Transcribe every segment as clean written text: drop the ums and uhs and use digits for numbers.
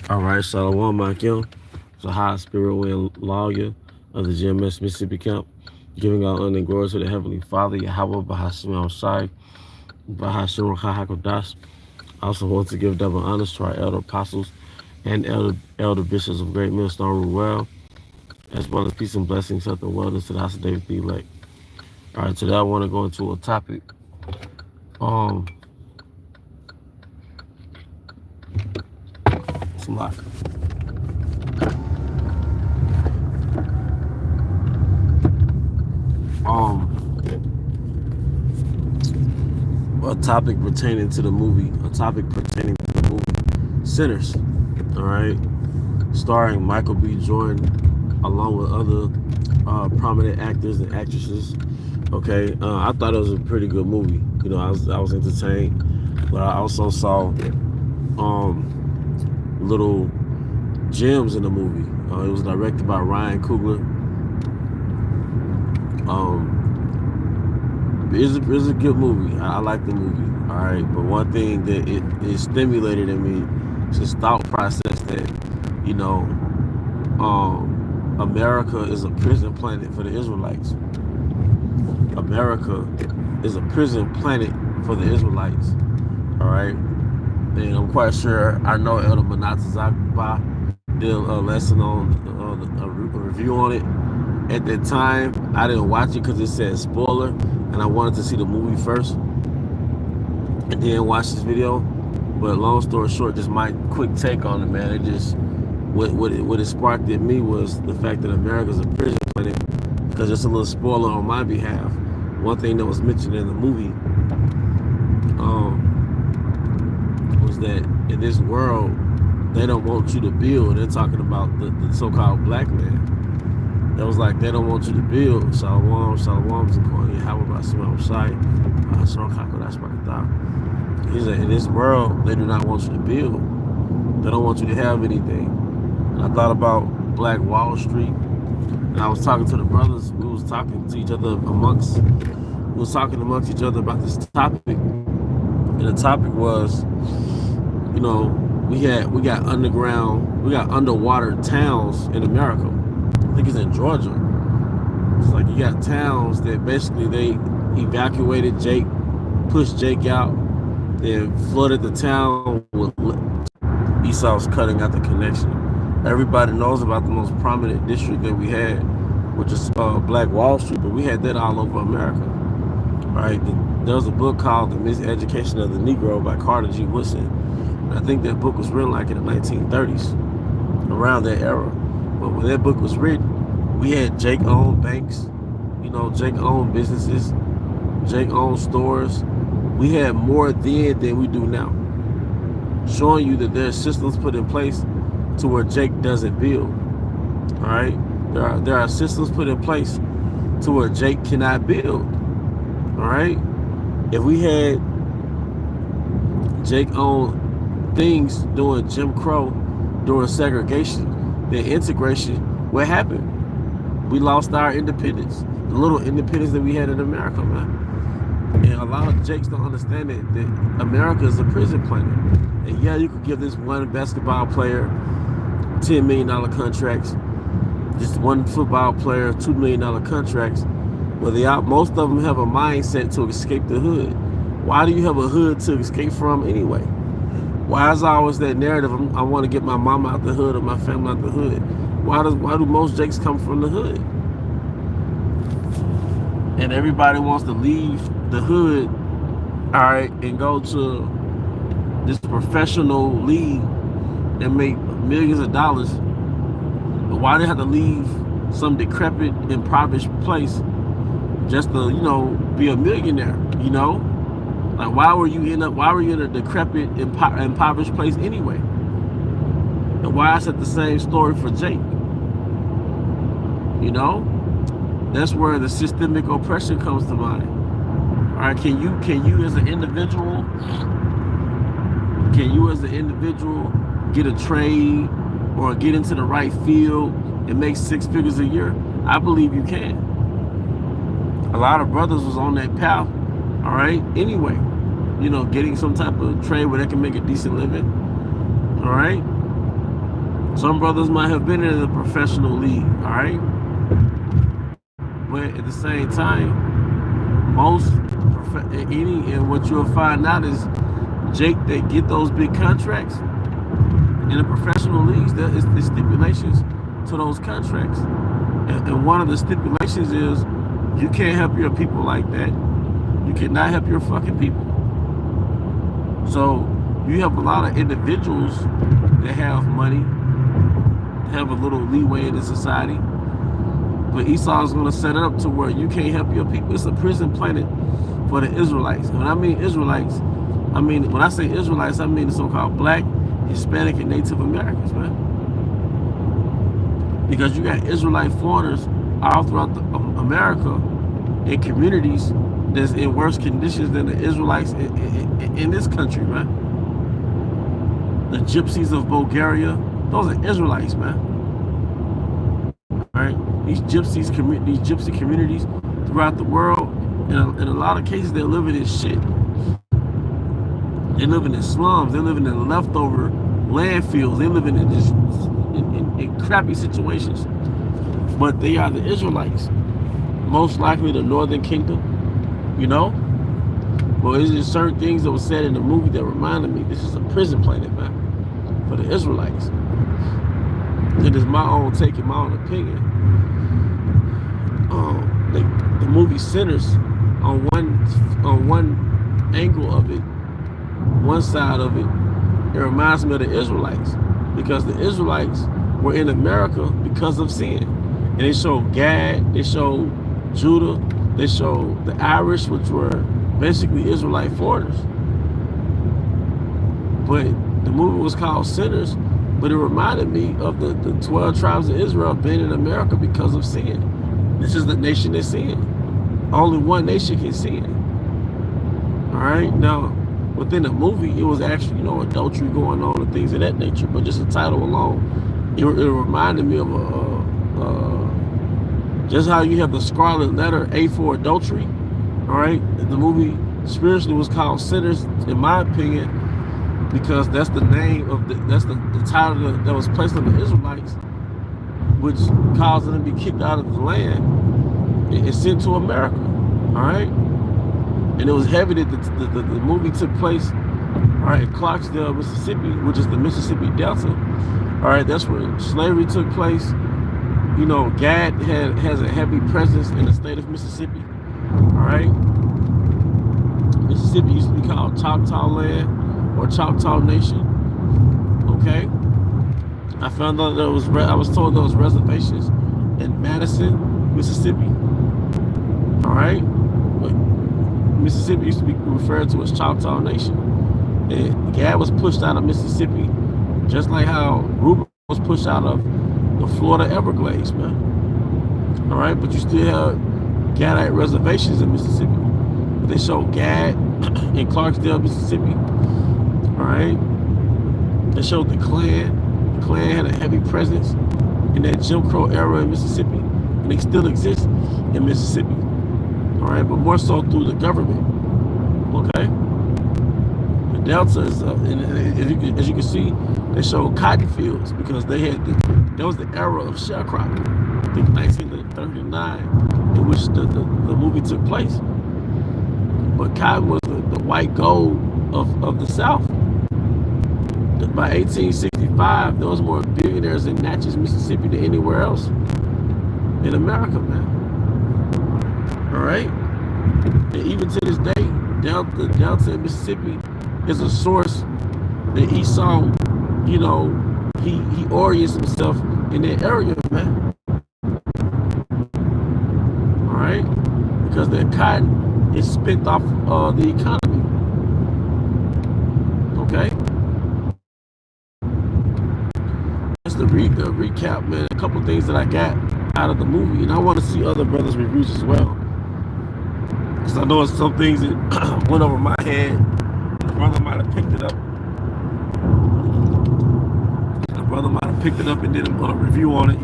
All right, Shalom, Makim. It's a high spirit wind lawyer of the GMS Mississippi camp, giving our honor and glory to the Heavenly Father, Yahweh Bahashim Shai, Bahashim Hakodash. I also want to give double honors to our elder apostles and elder bishops of Great Millstone Ruel, as well as peace and blessings, health and wellness to the house of David the elect. All right, today I want to go into a topic. Um, some like a topic pertaining to the movie, Sinners. All right, starring Michael B. Jordan, along with other prominent actors and actresses. Okay, I thought it was a pretty good movie. You know, I was entertained, but I also saw little gems in the movie. It was directed by Ryan Coogler. It's a good movie. I like the movie. All right, but one thing that it stimulated in me is this thought process that, you know, America is a prison planet for the Israelites. America is a prison planet for the Israelites. All right, and I'm quite sure I know Elder Manata Zakba did a lesson on a review on it. At that time, I didn't watch it because it said spoiler, and I wanted to see the movie first, and then watch this video. But long story short, just my quick take on it, man. It just what it sparked in me was the fact that America's a prison planet. Because just a little spoiler on my behalf, one thing that was mentioned in the movie was that in this world they don't want you to build. They're talking about the so-called black man. That was like, they don't want you to build. Shalom, Zakon, how about Simon Shai? He said, in this world, they do not want you to build. They don't want you to have anything. And I thought about Black Wall Street. And I was talking to the brothers. We was talking to each other amongst each other about this topic. And the topic was, you know, we got underwater towns in America. I think it's in Georgia. It's like you got towns that basically they evacuated Jake, pushed Jake out, then flooded the town with Esau's cutting out the connection. Everybody knows about the most prominent district that we had, which is Black Wall Street, but we had that all over America. Right? There was a book called The Miseducation of the Negro by Carter G. Woodson. And I think that book was written like in the 1930s, around that era. But when that book was written, we had Jake owned banks, you know, Jake owned businesses, Jake owned stores. We had more then than we do now, showing you that there's systems put in place to where Jake doesn't build. All right, there are systems put in place to where Jake cannot build. All right, if we had Jake owned things during Jim Crow, during segregation, then integration, what happened? We lost our independence, the little independence that we had in America, man. And a lot of Jakes don't understand that America is a prison planet. And yeah, you could give this one basketball player $10 million contracts, just one football player $2 million contracts, but most of them have a mindset to escape the hood. Why do you have a hood to escape from anyway? Why is always that narrative, I want to get my mama out the hood or my family out the hood? Why do most Jakes come from the hood? And everybody wants to leave the hood, all right, and go to this professional league and make millions of dollars. But why do they have to leave some decrepit, impoverished place just to, you know, be a millionaire, you know? Like, why were you in a decrepit, impoverished place anyway? And why is it the same story for Jake? You know, that's where the systemic oppression comes to mind. All right, can you as an individual, get a trade or get into the right field and make 6 figures a year? I believe you can. A lot of brothers was on that path, all right, anyway, you know, getting some type of trade where they can make a decent living, all right? Some brothers might have been in a professional league, all right? But at the same time, and what you'll find out is Jake, they get those big contracts in the professional leagues. There is the stipulations to those contracts, and one of the stipulations is you can't help your people like that. You cannot help your fucking people. So you have a lot of individuals that have money, have a little leeway in the society. But Esau is going to set it up to where you can't help your people. It's a prison planet for the Israelites. And when I mean Israelites, when I say Israelites, I mean the so-called black, Hispanic, and Native Americans, man. Because you got Israelite foreigners all throughout America in communities that's in worse conditions than the Israelites in this country, man. The gypsies of Bulgaria, those are Israelites, man. Right? These gypsy communities throughout the world, in a lot of cases, they're living in shit. They're living in slums. They're living in leftover landfills. They're living in just in crappy situations. But they are the Israelites. Most likely the Northern Kingdom, you know? Well, it's just certain things that were said in the movie that reminded me this is a prison planet, man, for the Israelites. It is my own take and my own opinion. The movie Sinners, on one angle of it, one side of it, it reminds me of the Israelites, because the Israelites were in America because of sin. And they showed Gad, they showed Judah, they showed the Irish, which were basically Israelite foreigners. But the movie was called Sinners, but it reminded me of the 12 tribes of Israel being in America because of sin. This is the nation that's sin. Only one nation can sin. All right? Now, within the movie, it was actually, adultery going on and things of that nature, but just the title alone, it reminded me of just how you have the scarlet letter, A for adultery. All right? The movie spiritually was called Sinners, in my opinion, because that's the name of that's the title that was placed on the Israelites, which caused them to be kicked out of the land and sent to America. All right, and it was heavy that the movie took place, all right, in Clarksdale, Mississippi, which is the Mississippi Delta. All right, that's where slavery took place. Gad has a heavy presence in the state of Mississippi. All right, Mississippi used to be called Choctaw Land or Choctaw Nation. Okay, I found out I was told there was reservations in Madison, Mississippi. All right, but Mississippi used to be referred to as Choctaw Nation, and Gad was pushed out of Mississippi, just like how Reuben was pushed out of the Florida Everglades, man. All right, but you still have Gadite reservations in Mississippi. But they show Gad in Clarksdale, Mississippi. All right, they showed the Klan. The Klan had a heavy presence in that Jim Crow era in Mississippi, and they still exist in Mississippi. All right, but more so through the government. Okay, the Delta is, as you can see, they showed cotton fields because that was the era of sharecropping. I think 1939, in which the movie took place. But cotton was the white gold of the South. By 1865, there was more billionaires in Natchez, Mississippi than anywhere else in America, man. All right? And even to this day, the Delta in Mississippi is a source that Esau, he orients himself in that area, man. All right? Because that cotton is spent off the economy. Okay? That's the recap, man. A couple things that I got out of the movie, and I want to see other brothers' reviews as well, because I know it's some things that went over my head. The brother might have picked it up. The brother might have picked it up and did a review on it,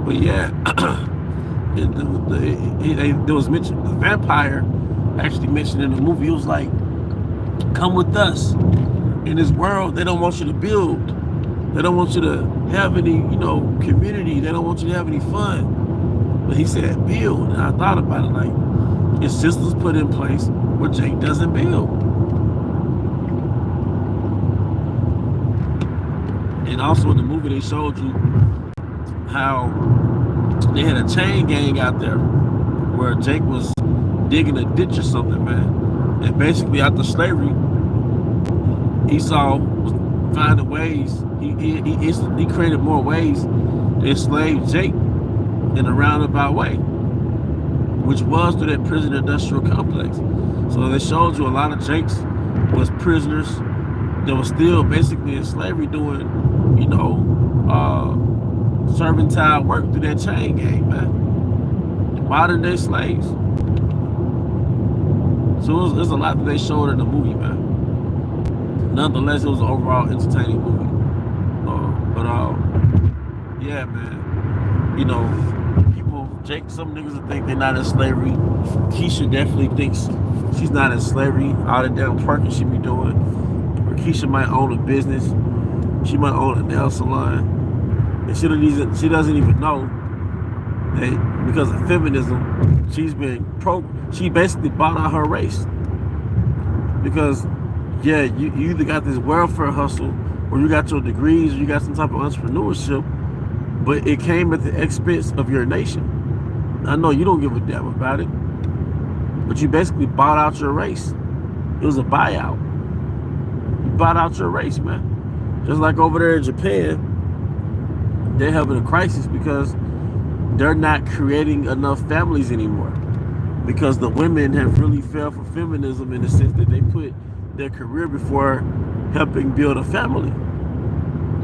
But yeah, there was mentioned the vampire actually mentioned in the movie. He was like, come with us. In this world, they don't want you to build. They don't want you to have any, community. They don't want you to have any fun. But he said build. And I thought about it like, his sisters put in place where Jake doesn't build. And also in the movie, they showed you how they had a chain gang out there where Jake was digging a ditch or something, man. And basically after slavery, Esau was finding ways. He created more ways to enslave Jake in a roundabout way, which was through that prison industrial complex. So they showed you a lot of Jakes was prisoners that were still basically in slavery doing, servantine work through that chain gang, man. Modern day slaves. So there's a lot that they showed in the movie, man. Nonetheless, it was an overall entertaining movie. Yeah, man. Jake, some niggas will think they're not in slavery. Keisha definitely thinks she's not in slavery. All the damn parking she be doing. Or Keisha might own a business. She might own a nail salon. And she doesn't even know that because of feminism, she basically bought out her race. Because, yeah, you either got this welfare hustle, or you got your degrees, or you got some type of entrepreneurship, but it came at the expense of your nation. I know you don't give a damn about it, but you basically bought out your race. It was a buyout. You bought out your race, man. Just like over there in Japan, they're having a crisis because they're not creating enough families anymore. Because the women have really fell for feminism in the sense that they put their career before helping build a family.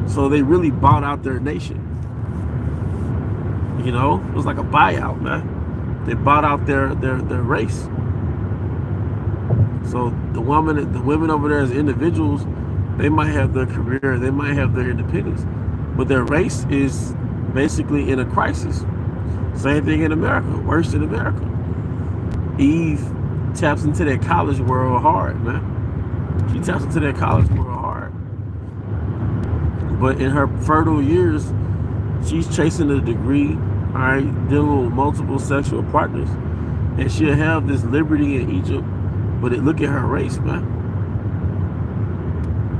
So they really bought out their nation. It was like a buyout, man. They bought out their race. So the women over there as individuals, they might have their career, they might have their independence, but their race is basically in a crisis. Same thing in America, worse in America. Eve taps into that college world hard, man. She taps into that college world hard. But in her fertile years, she's chasing a degree, all right, dealing with multiple sexual partners, and she'll have this liberty in Egypt, but look at her race, man.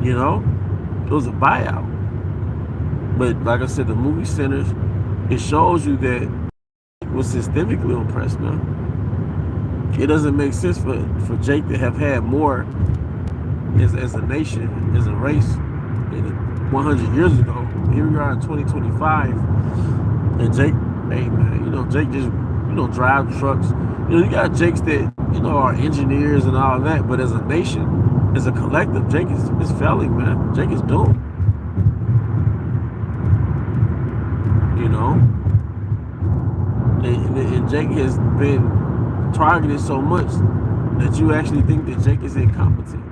It was a buyout. But like I said, the movie centers, it shows you that it was systemically oppressed, man. It doesn't make sense for Jake to have had more as a nation, as a race, 100 years ago. Here we are in 2025, and Jake, hey man, Jake just, drive trucks. You got Jakes that, are engineers and all that, but as a nation, as a collective, Jake is failing, man. Jake is doomed. And Jake has been targeted so much that you actually think that Jake is incompetent.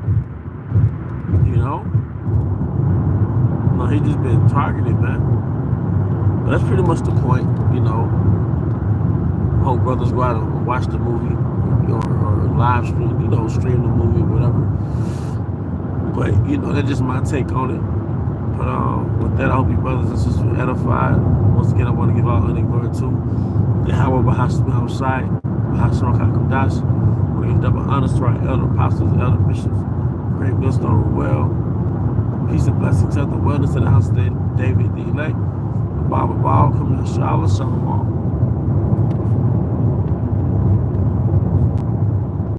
No, he just been targeted, man. But that's pretty much the point, Hope brothers go out and watch the movie or live stream, stream the movie or whatever. But, that's just my take on it. But with that, I hope you brothers and sisters were edified. Once again, I want to give all honor and glory to Yahweh Bahashim Hashai, Bahashim Hakadosh. I want to give double honors to our elder apostles, elder bishops, great wisdom, well, peace and blessings to the wellness of the house of David, the elect. Baba Ball, come to Shalom, Shalom.